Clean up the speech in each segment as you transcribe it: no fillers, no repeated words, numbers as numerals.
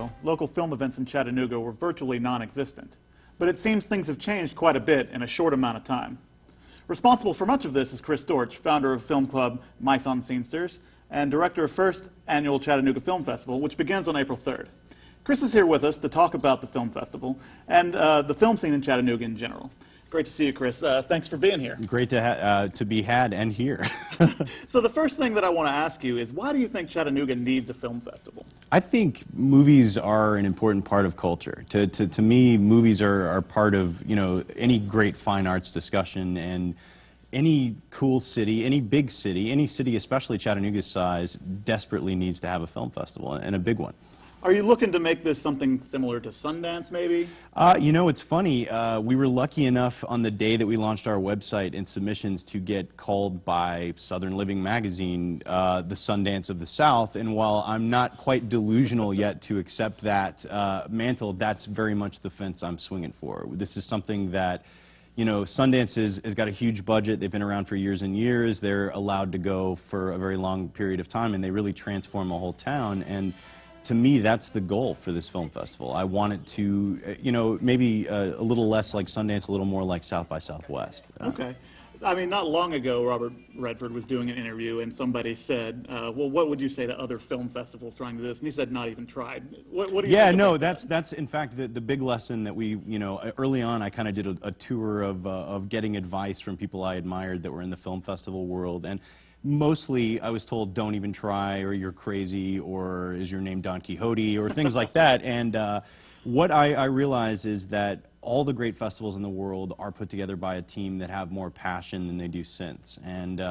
ago, local film events in Chattanooga were virtually non-existent. But it seems things have changed quite a bit in a short amount of time. Responsible for much of this is Chris Dortch, founder of film club Mice on Scenesters, and director of first annual Chattanooga Film Festival, which begins on April 3rd. Chris is here with us to talk about the film festival and the film scene in Chattanooga in general. Great to see you, Chris. Thanks for being here. Great to be had and here. So the first thing that I want to ask you is, why do you think Chattanooga needs a film festival? I think movies are an important part of culture. To me, movies are part of, any great fine arts discussion, and any cool city, any big city, any city, especially Chattanooga's size, desperately needs to have a film festival, and a big one. Are you looking to make this something similar to Sundance, maybe? It's funny. We were lucky enough on the day that we launched our website and submissions to get called by Southern Living magazine the Sundance of the South. And while I'm not quite delusional yet to accept that mantle, that's very much the fence I'm swinging for. This is something that, Sundance has got a huge budget. They've been around for years and years. They're allowed to go for a very long period of time, and they really transform a whole town. And to me, that's the goal for this film festival. I want it to, maybe a little less like Sundance, a little more like South by Southwest. Okay. I mean, not long ago, Robert Redford was doing an interview, and somebody said, well, what would you say to other film festivals trying to do this? And he said, not even tried. What do you think about that? That's in fact the big lesson that we, early on I kind of did a tour of getting advice from people I admired that were in the film festival world. And mostly I was told, don't even try, or you're crazy, or is your name Don Quixote, or things like that. And what I realize is that all the great festivals in the world are put together by a team that have more passion than they do sense. And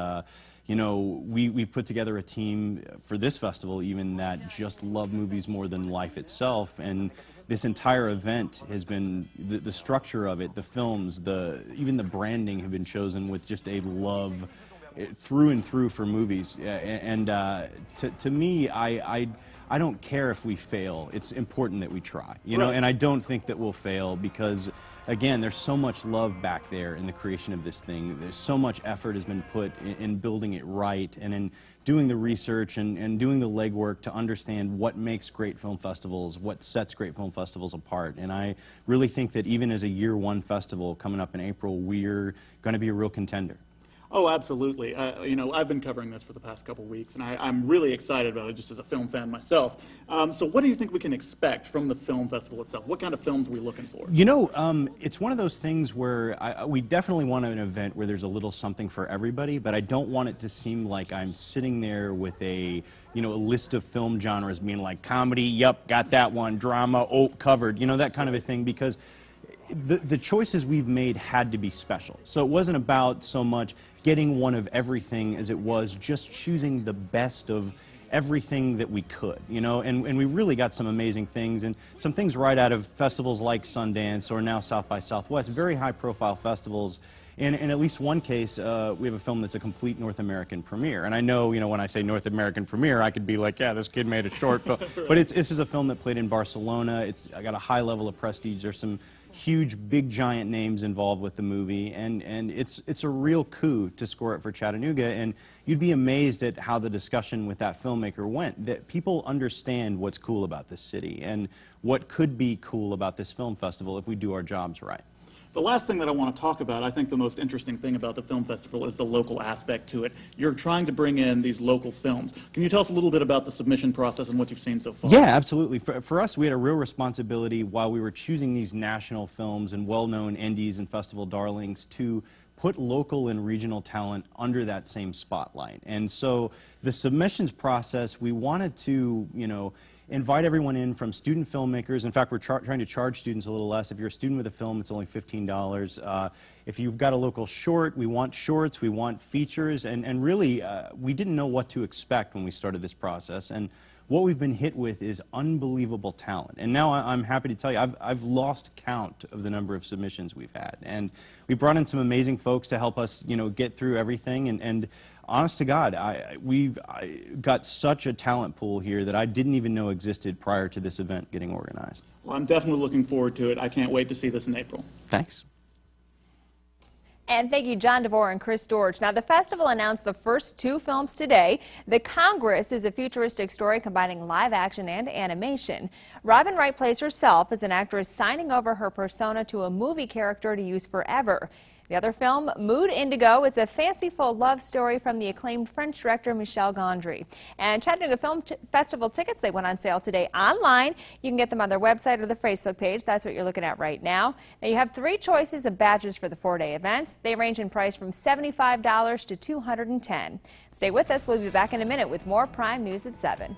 we've put together a team for this festival even that just love movies more than life itself. And this entire event has been, the structure of it, the films, even the branding have been chosen with just a love through and through for movies. And to me, I don't care if we fail. It's important that we try, Right. And I don't think that we'll fail because, again, there's so much love back there in the creation of this thing. There's so much effort has been put in building it right, and in doing the research and doing the legwork to understand what makes great film festivals, what sets great film festivals apart. And I really think that even as a year-one festival coming up in April, we're going to be a real contender. Oh, absolutely. I've been covering this for the past couple weeks, and I'm really excited about it just as a film fan myself. So what do you think we can expect from the film festival itself? What kind of films are we looking for? It's one of those things where we definitely want an event where there's a little something for everybody, but I don't want it to seem like I'm sitting there with a list of film genres being like comedy, yep, got that one, drama, oh, covered, that kind of a thing, because the choices we've made had to be special. So it wasn't about so much getting one of everything as it was just choosing the best of everything that we could, and we really got some amazing things, and some things right out of festivals like Sundance or now South by Southwest, very high-profile festivals. And in at least one case, we have a film that's a complete North American premiere. And I know, when I say North American premiere, I could be like, yeah, this kid made a short film. Right. But this is a film that played in Barcelona. I got a high level of prestige. There's some huge, big, giant names involved with the movie. And it's a real coup to score it for Chattanooga. And you'd be amazed at how the discussion with that filmmaker went, that people understand what's cool about this city and what could be cool about this film festival if we do our jobs right. The last thing that I want to talk about, I think the most interesting thing about the film festival is the local aspect to it. You're trying to bring in these local films. Can you tell us a little bit about the submission process and what you've seen so far? Yeah, absolutely. For us, we had a real responsibility while we were choosing these national films and well-known indies and festival darlings to put local and regional talent under that same spotlight. And so the submissions process, we wanted to, invite everyone in from student filmmakers. In fact, we're trying to charge students a little less. If you're a student with a film, it's only $15. If you've got a local short, we want shorts, we want features, and really, we didn't know what to expect when we started this process. And what we've been hit with is unbelievable talent. And now I'm happy to tell you, I've lost count of the number of submissions we've had. And we brought in some amazing folks to help us, get through everything. And honest to God, we've got such a talent pool here that I didn't even know existed prior to this event getting organized. Well, I'm definitely looking forward to it. I can't wait to see this in April. Thanks. And thank you, John Devore and Chris Dortch. Now, the festival announced the first 2 films today. The Congress is a futuristic story combining live action and animation. Robin Wright plays herself as an actress signing over her persona to a movie character to use forever. The other film, Mood Indigo, is a fanciful love story from the acclaimed French director Michel Gondry. And Chattanooga Film Festival tickets, they went on sale today online. You can get them on their website or the Facebook page. That's what you're looking at right now. Now, you have 3 choices of badges for the 4-day event. They range in price from $75 to $210. Stay with us. We'll be back in a minute with more Prime News at 7.